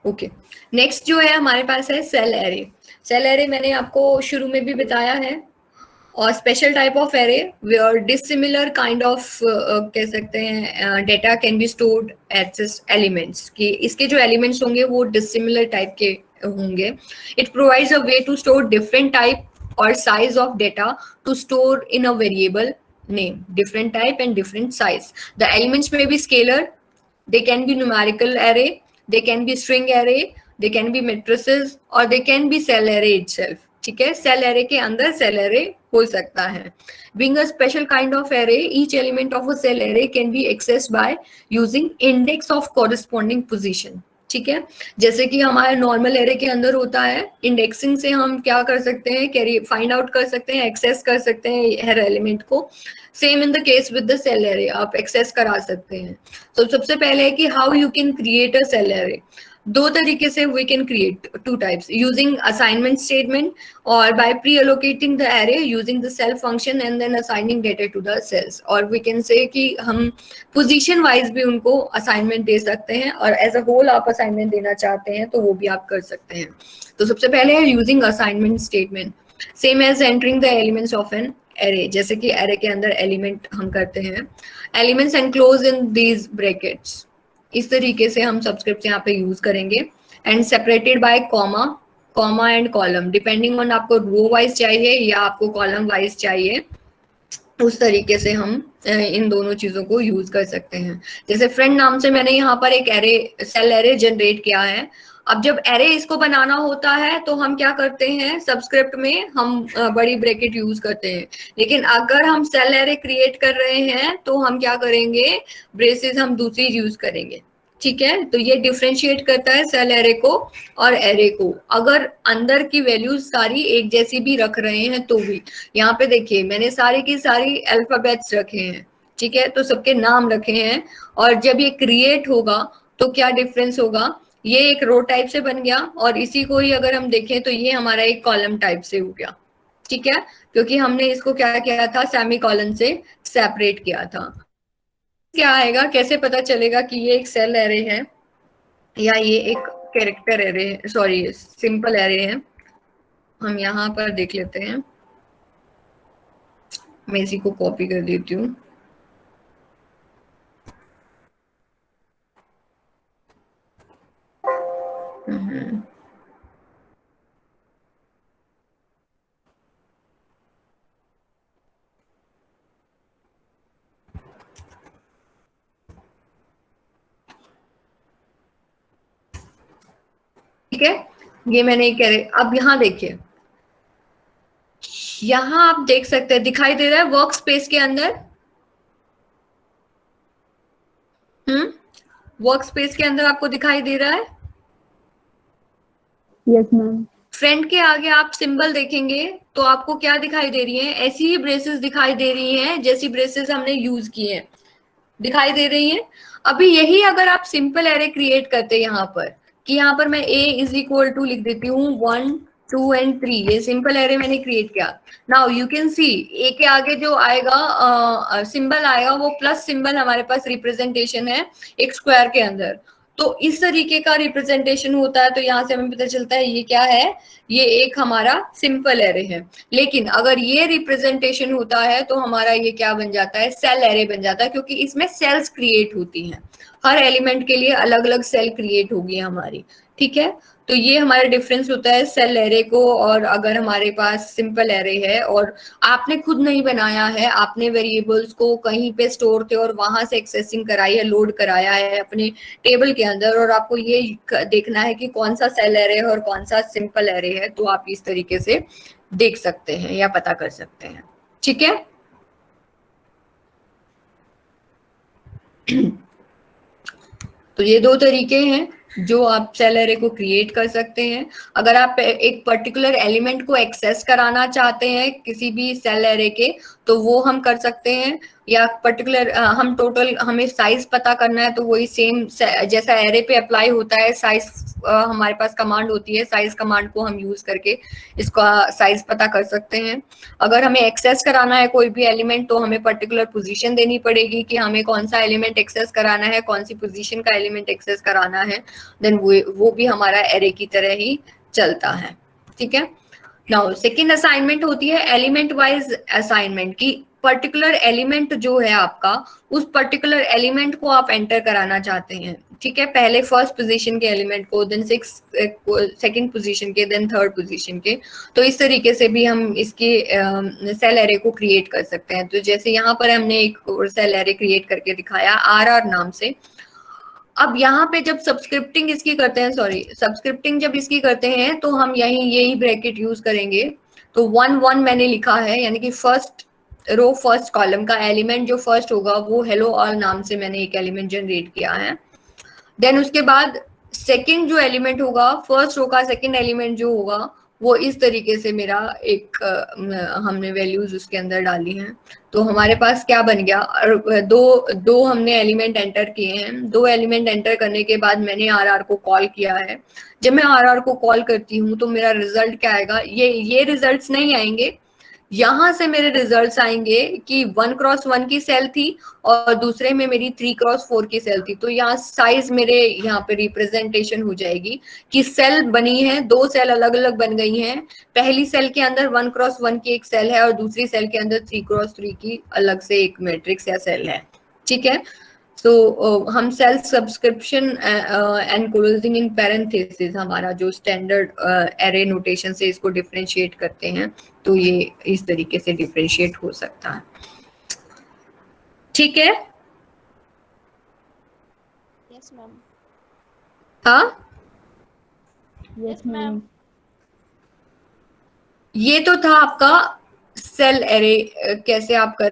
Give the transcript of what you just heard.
Okay, next जो है हमारे पास है सेल एरे। सेल एरे मैंने आपको शुरू में भी बताया है, और special type of array where dissimilar kind of कह सकते हैं data can be stored as elements, कि इसके जो एलिमेंट्स होंगे वो डिसिमिलर टाइप के होंगे। It provides a way to store different type और size of data to store in a variable name, different type and different size. The elements may be scalar, they can be numerical array, they can be string array, they can be matrices, or they can be cell array itself. ठीक है, cell array के अंदर cell array हो सकता है। Being a special kind of array, each element of a cell array can be accessed by using index of corresponding position. ठीक है, जैसे कि हमारे नॉर्मल एरे के अंदर होता है, इंडेक्सिंग से हम क्या कर सकते हैं, कैरी फाइंड आउट कर सकते हैं, एक्सेस कर सकते हैं हर एलिमेंट को। Same in the case with the cell array, आप एक्सेस करा सकते हैं। तो सबसे पहले है कि how you can create a cell array. दो तरीके से we can create, two types, using assignment statement और by pre allocating the array using the cell function and then assigning data to the cells. और we can say कि हम position wise भी उनको assignment दे सकते हैं, और एज अ होल आप असाइनमेंट देना चाहते हैं तो वो भी आप कर सकते हैं। तो सबसे पहले है using assignment statement, same as entering the elements of an array. जैसे कि एरे के अंदर एलिमेंट हम करते हैं, elements enclose in these brackets, इस तरीके से हम सब्सक्रिप्ट यहाँ पे यूज करेंगे। And separated by comma, comma and column, depending on आपको रो वाइज चाहिए या आपको कॉलम वाइज चाहिए, उस तरीके से हम इन दोनों चीजों को यूज कर सकते हैं। जैसे फ्रेंड नाम से मैंने यहाँ पर एक एरे, सेल एरे जनरेट किया है। अब जब एरे इसको बनाना होता है तो हम क्या करते हैं, सबस्क्रिप्ट में हम बड़ी ब्रैकेट यूज करते हैं, लेकिन अगर हम सेल एरे क्रिएट कर रहे हैं तो हम क्या करेंगे, ब्रेसेस हम दूसरी यूज करेंगे। ठीक है, तो ये डिफ्रेंशिएट करता है सेल एरे को और एरे को। अगर अंदर की वैल्यूज सारी एक जैसी भी रख रहे हैं तो भी, यहाँ पे देखिए मैंने सारी की सारी अल्फाबेट्स रखे हैं, ठीक है, तो सबके नाम रखे हैं। और जब ये क्रिएट होगा तो क्या डिफरेंस होगा, ये एक रो टाइप से बन गया, और इसी को ही अगर हम देखें तो ये हमारा एक कॉलम टाइप से हो गया। ठीक है, क्योंकि हमने इसको क्या किया था, सेमी कॉलन से सेपरेट किया था। क्या आएगा, कैसे पता चलेगा कि ये एक सेल एरे है या ये एक character array, sorry simple array है। हम यहाँ पर देख लेते हैं, मैं इसी को कॉपी कर देती हूँ। ठीक है, ये मैंने कह रहे, अब यहाँ देखिए, यहाँ आप देख सकते हैं दिखाई दे रहा है वर्क स्पेस के अंदर, वर्क स्पेस के अंदर आपको दिखाई दे रहा है। Yes ma'am. फ्रेंड के आगे आप सिंबल देखेंगे तो आपको क्या दिखाई दे रही है, ऐसी ही ब्रेसेस दिखाई दे रही हैं जैसी ब्रेसेस हमने यूज की हैं, दिखाई दे रही हैं। अभी यही अगर आप सिंपल एरे क्रिएट करते यहाँ पर, कि यहाँ पर मैं a इज इक्वल टू लिख देती हूँ 1 2 एंड 3, ये सिंपल एरे मैंने क्रिएट किया। Now you can see a के आगे जो आएगा सिंबल आएगा वो प्लस सिंबल हमारे पास रिप्रेजेंटेशन है एक स्क्वायर के अंदर। तो इस तरीके का रिप्रेजेंटेशन होता है, तो यहाँ से हमें पता चलता है ये क्या है, ये एक हमारा सिंपल एरे है। लेकिन अगर ये रिप्रेजेंटेशन होता है तो हमारा ये क्या बन जाता है, सेल एरे बन जाता है, क्योंकि इसमें सेल्स क्रिएट होती हैं, हर एलिमेंट के लिए अलग अलग सेल क्रिएट होगी हमारी। ठीक है, तो ये हमारा डिफरेंस होता है सेल एरे को, और अगर हमारे पास सिंपल एरे है और आपने खुद नहीं बनाया है, आपने वेरिएबल्स को कहीं पे स्टोर थे और वहां से एक्सेसिंग कराई है, लोड कराया है अपने टेबल के अंदर, और आपको ये देखना है कि कौन सा सेल एरे है और कौन सा सिंपल एरे है, तो आप इस तरीके से देख सकते हैं या पता कर सकते हैं। ठीक है, तो ये दो तरीके हैं जो आप सेल एरे को क्रिएट कर सकते हैं। अगर आप एक पर्टिकुलर एलिमेंट को एक्सेस कराना चाहते हैं किसी भी सेल एरे के, तो वो हम कर सकते हैं या पर्टिकुलर हम टोटल हमें साइज पता करना है तो वही सेम जैसा एरे पे अप्लाई होता है साइज, हमारे पास कमांड होती है साइज कमांड को हम यूज करके इसका साइज पता कर सकते हैं। अगर हमें एक्सेस कराना है कोई भी एलिमेंट तो हमें पर्टिकुलर पोजीशन देनी पड़ेगी कि हमें कौन सा एलिमेंट एक्सेस कराना है, कौन सी पोजीशन का एलिमेंट एक्सेस कराना है, देन वो भी हमारा एरे की तरह ही चलता है। ठीक है। नाउ सेकेंड असाइनमेंट होती है एलिमेंट वाइज असाइनमेंट की, पर्टिकुलर एलिमेंट जो है आपका उस पर्टिकुलर एलिमेंट को आप एंटर कराना चाहते हैं। ठीक है, पहले फर्स्ट पोजीशन के एलिमेंट को, देन सेकंड पोजीशन के, देन थर्ड पोजीशन के। तो इस तरीके से भी हम इसके सेल एरे को क्रिएट कर सकते हैं। तो जैसे यहाँ पर हमने एक सेल एरे क्रिएट करके दिखाया RR नाम से। अब यहाँ पे जब सब्सक्रिप्टिंग इसकी करते हैं, सॉरी सब्सक्रिप्टिंग जब इसकी करते हैं तो हम यही ब्रैकेट यूज करेंगे। तो 1 1 मैंने लिखा है, यानी कि फर्स्ट रो फर्स्ट कॉलम का एलिमेंट जो फर्स्ट होगा वो हेलो ऑल नाम से मैंने एक एलिमेंट जनरेट किया है। देन उसके बाद सेकंड जो एलिमेंट होगा, फर्स्ट रो का सेकंड एलिमेंट जो होगा वो इस तरीके से मेरा एक हमने वैल्यूज उसके अंदर डाली हैं। तो हमारे पास क्या बन गया, दो हमने एलिमेंट एंटर किए हैं। दो एलिमेंट एंटर करने के बाद मैंने RR को कॉल किया है। जब मैं RR को कॉल करती हूँ तो मेरा रिजल्ट क्या आएगा, ये रिजल्ट्स नहीं आएंगे, यहाँ से मेरे रिजल्ट्स आएंगे कि 1 क्रॉस 1 की सेल थी और दूसरे में मेरी 3 क्रॉस 4 की सेल थी। तो यहाँ साइज मेरे यहाँ पे रिप्रेजेंटेशन हो जाएगी कि सेल बनी है, दो सेल अलग अलग बन गई हैं। पहली सेल के अंदर 1 क्रॉस 1 की एक सेल है और दूसरी सेल के अंदर 3 क्रॉस 3 की अलग से एक मैट्रिक्स या सेल है। ठीक है। सो हम self subscription and closing in parenthesis हमारा जो स्टैंडर्ड एरे नोटेशन से इसको डिफरेंशिएट करते हैं। तो ये इस तरीके से डिफरेंशिएट हो सकता है। ठीक है। Yes ma'am. हाँ, यस मैम। ये तो था आपका सेल एरे कैसे आप कर